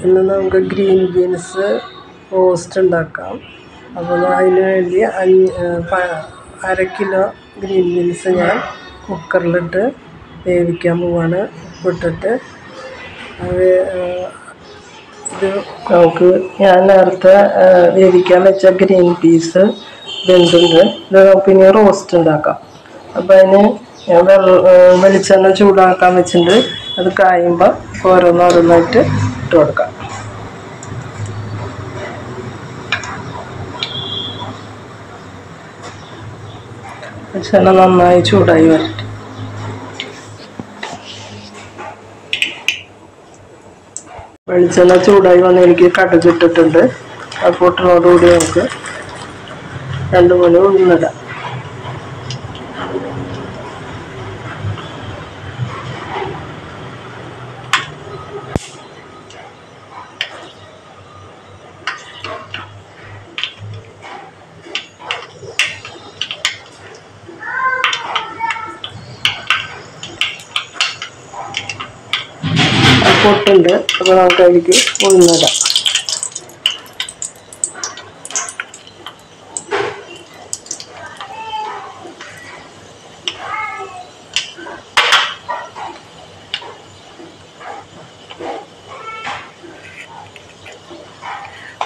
ഇന്ന് നമുക്ക് green beans roast ഉണ്ടാക്കാം. അപ്പോൾ അതിന് വേണ്ടി 1/2 കിലോ ഗ്രീൻ ബീൻസ് ഞാൻ കുക്കറിലിട്ട് വേവിക്കാൻ പോവാണ്. ഉപ്പിട്ടിട്ട് അത് ഇത് നമുക്ക് ഞാൻ നേരത്തെ വേവിക്കാൻ വെച്ച ഗ്രീൻ പീസ് വെന്തുണ്ട്. ഇത് നമുക്ക് ഇനി റോസ്റ്റ് ഉണ്ടാക്കാം. അപ്പോൾ അതിന് ഞാൻ വെളിച്ചെണ്ണ ചൂടാക്കാൻ വെച്ചിട്ടുണ്ട്. അത് കായുമ്പോൾ ഓരോന്നോരോന്നായിട്ട് ഇട്ട് കൊടുക്കാം. വെളിച്ചെണ്ണ നന്നായി ചൂടായി വരട്ടെ. വെളിച്ചെണ്ണ ചൂടായി വന്ന് എനിക്ക് കടുക് ഇട്ടിട്ടുണ്ട്. അത് പൊട്ടിനോടുകൂടി നമുക്ക് 2 മണി ഉഴുന്നിടാം. പൊട്ടുണ്ട്. അപ്പോൾ നമുക്ക് അതിലേക്ക് ഉഴുന്നിടാം.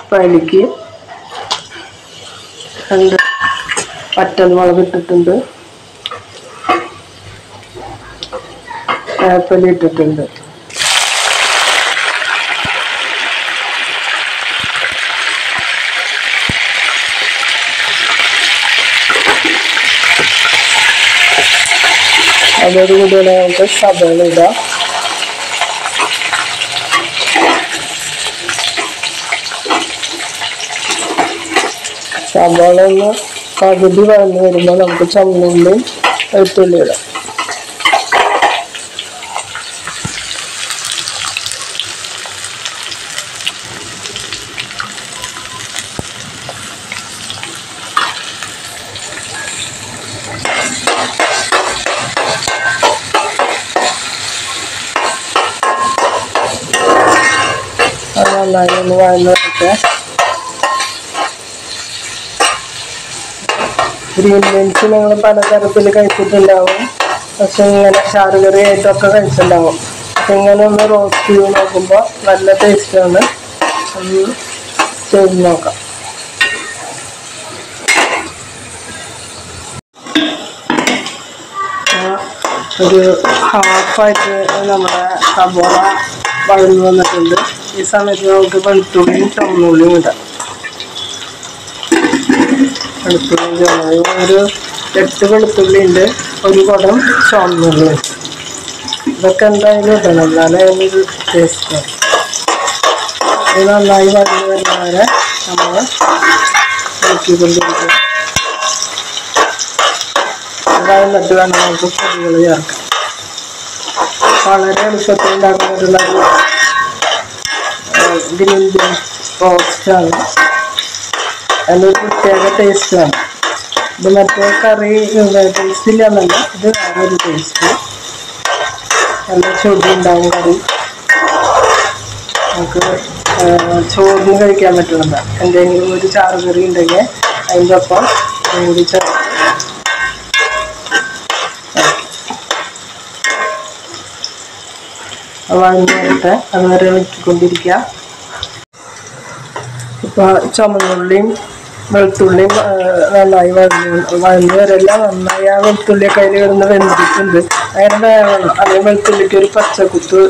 അപ്പം അതിലേക്ക് 2 വറ്റൽമുളക് ഇട്ടിട്ടുണ്ട്. വേപ്പില ഇട്ടിട്ടുണ്ട്. അതോടുകൂടി നമുക്ക് സവാള ഇടാം. സവാള ഒന്ന് പകുതി വഴന്ന് വരുമ്പോൾ നമുക്ക് ചുവന്നുള്ളിയും വെളുത്തുള്ളി ഇടാം. നന്നായി ഒന്ന് വഴന്ന് വരട്ടെ. ഗ്രീൻ ബീൻസ് നിങ്ങൾ പലതരത്തിൽ കഴിച്ചിട്ടുണ്ടാവും. പക്ഷെ ഇങ്ങനെ ചാറുകറി ആയിട്ടൊക്കെ കഴിച്ചിട്ടുണ്ടാവും. പക്ഷെ ഇങ്ങനെ ഒന്ന് റോസ്റ്റ് ചെയ്ത് നോക്കുമ്പോൾ നല്ല ടേസ്റ്റാണ്. ഒന്ന് ചെയ്ത് നോക്കാം. ഒരു ഹാഫായിട്ട് നമ്മുടെ സവാള വഴന്ന് വന്നിട്ടുണ്ട്. ഈ സമയത്ത് നമുക്ക് വെളുത്തുള്ളിയും ചുവന്നുള്ളിയും ഇടാം. വെളുത്തുള്ളിയും ചുവന്നുള്ളിയും ഒരു 8 വെളുത്തുള്ളി ഉണ്ട്, 1 കുടം ചുവന്നുള്ളി. ഇതൊക്കെ എന്തായാലും ഇടണം, എന്നാലേ അതിനൊരു ടേസ്റ്റാണ്. ഇത് നന്നായി വഴന്ന് വരുന്നവരെ നമ്മൾ ഇളക്കിക്കൊണ്ടിരിക്കും. വഴന്നിട്ട് വേണം നമുക്ക് പൊടികൾ ചേർക്കാം. വളരെ എളുപ്പത്തിൽ ഉണ്ടാക്കുന്ന ഗ്രീൻ ബീൻസ് റോസ്റ്റാണ്. അതിനൊരു പ്രത്യേക ടേസ്റ്റാണ്. ഇത് മറ്റേ കറി ടേസ്റ്റില്ലാന്നല്ല, ഇത് വേറൊരു ടേസ്റ്റ്. നല്ല ചൊടി ഉണ്ടാവും കറി. നമുക്ക് ചോറിന് കഴിക്കാൻ പറ്റുന്നതാണ്. എന്തെങ്കിലും ഒരു ചാറുകറി ഉണ്ടെങ്കിൽ അതിൻ്റെ ഒപ്പം കൂടി ചേർത്ത് വഴന്ന് വരട്ടെ. അതുവരെ വെട്ടിക്കൊണ്ടിരിക്കുക. ഇപ്പോൾ ചുമന്നുള്ളിയും വെളുത്തുള്ളിയും നന്നായി വഴന്ന് വരെല്ലാം നന്നായി ആ വെളുത്തുള്ളിയൊക്കെ അതിൽ കിടന്ന് വെന്തിട്ടുണ്ട്. അങ്ങനെ വേണം. അല്ലെങ്കിൽ വെളുത്തുള്ളിക്ക് ഒരു പച്ചക്കുത്ത്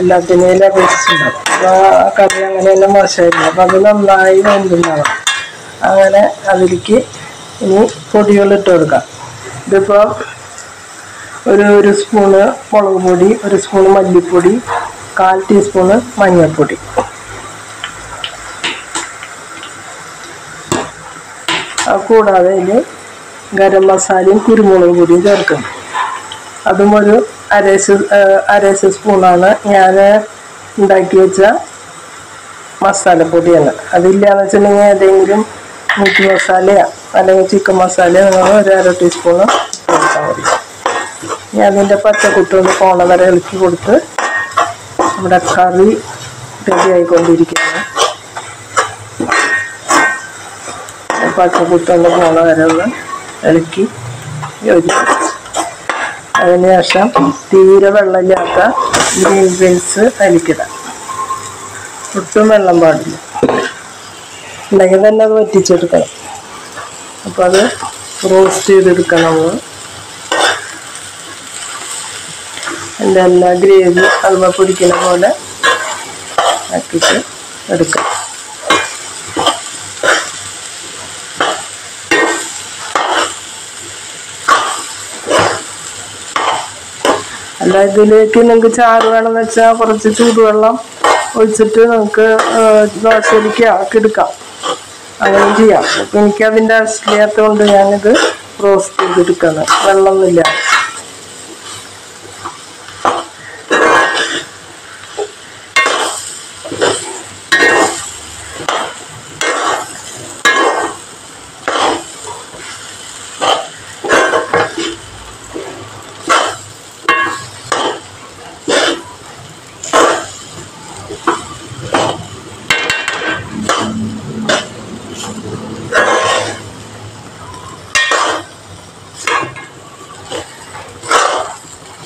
എല്ലാത്തിനെയും അപേക്ഷിച്ചുണ്ടാവും. അപ്പോൾ ആ കറി അങ്ങനെ തന്നെ മോശമായിരുന്നു. അപ്പോൾ അത് നന്നായി വെന്തുണ്ടാവും. അങ്ങനെ അതിലേക്ക് ഇനി പൊടികൾ ഇട്ട് കൊടുക്കാം. ഇതിപ്പോൾ ഒരു സ്പൂണ് മുളക് പൊടി, 1 സ്പൂണ് മല്ലിപ്പൊടി, 1/4 ടീസ്പൂണ് മഞ്ഞൾപ്പൊടി. കൂടാതെ ഇതിൽ ഗരം മസാലയും കുരുമുളക് പൊടിയും ചേർക്കണം. അതും ഒരു അര സ്പൂണാണ് ഞാൻ ഉണ്ടാക്കി വെച്ച മസാലപ്പൊടിയാണ്. അതില്ലാന്ന് വെച്ചിട്ടുണ്ടെങ്കിൽ ഏതെങ്കിലും മീറ്റ് മസാലയോ അല്ലെങ്കിൽ ചിക്കൻ മസാലയോ നിങ്ങൾ 1/2 ടീസ്പൂണ് കൊടുത്താൽ മതി. ഇനി അതിൻ്റെ പച്ചക്കുട്ടൊന്ന് പോണ വരെ ഇളക്കി കൊടുത്ത് നമ്മുടെ കറി റെഡി ആയിക്കൊണ്ടിരിക്കുകയാണ്. പച്ചക്കുത്തുള്ള പോണ വരെ ഒന്ന് ഇളക്കി യോജിപ്പിച്ചു. അതിനുശേഷം തീരെ വെള്ളമില്ലാത്ത ഗ്രീൻ ബീൻസ് അരിക്കിടാം. ഒട്ടും വെള്ളം പാടില്ല, ഉണ്ടെങ്കിൽ തന്നെ അത് വറ്റിച്ചെടുക്കണം. അപ്പോൾ അത് റോസ്റ്റ് ചെയ്തെടുക്കണം. നമ്മൾ എൻ്റെ എല്ലാ ഗ്രേവി അതുപോലെ പൊടിക്കുന്ന പോലെ ആക്കിയിട്ട് എടുക്കാം. അല്ല, ഇതിലേക്ക് നിങ്ങൾക്ക് ചാറ് വേണമെന്ന് വെച്ചാൽ കുറച്ച് ചൂടുവെള്ളം ഒഴിച്ചിട്ട് നമുക്ക് ദോശയിലേക്ക് ആക്കിയെടുക്കാം. അങ്ങനെ ചെയ്യാം. അപ്പം എനിക്കതിൻ്റെ ആവശ്യമില്ലാത്തത് കൊണ്ട് ഞാനിത് റോസ്റ്റ് ചെയ്തെടുക്കണം, വെള്ളമൊന്നുമില്ല.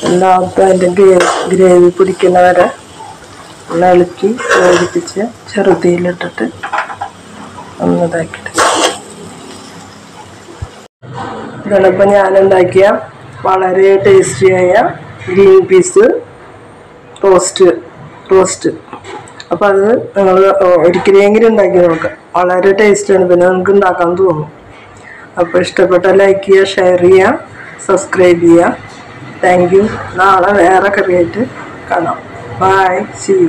എല്ലാവർക്കും അതിൻ്റെ ഗ്രേവി പിടിക്കുന്നവരെ ഒന്ന് ഇളക്കി യോജിപ്പിച്ച് ചെറുതീയിലിട്ടിട്ട് ഒന്ന് ഇതാക്കിയിട്ട്. ഇതാണ് ഞാനുണ്ടാക്കിയ വളരെ ടേസ്റ്റിയായ ഗ്രീൻ പീസ് റോസ്റ്റ്. അപ്പോൾ അത് നിങ്ങൾ ഒരിക്കലെങ്കിലും ഉണ്ടാക്കി നോക്കാം. വളരെ ടേസ്റ്റാണ്. പിന്നെ നമുക്ക് ഉണ്ടാക്കാൻ തോന്നും. അപ്പോൾ ഇഷ്ടപ്പെട്ടാൽ ലൈക്ക് ചെയ്യുക, ഷെയർ ചെയ്യുക, സബ്സ്ക്രൈബ് ചെയ്യുക. Thank you. നാളെ വേറെ കറിയായിട്ട് കാണാം. Bye, see U.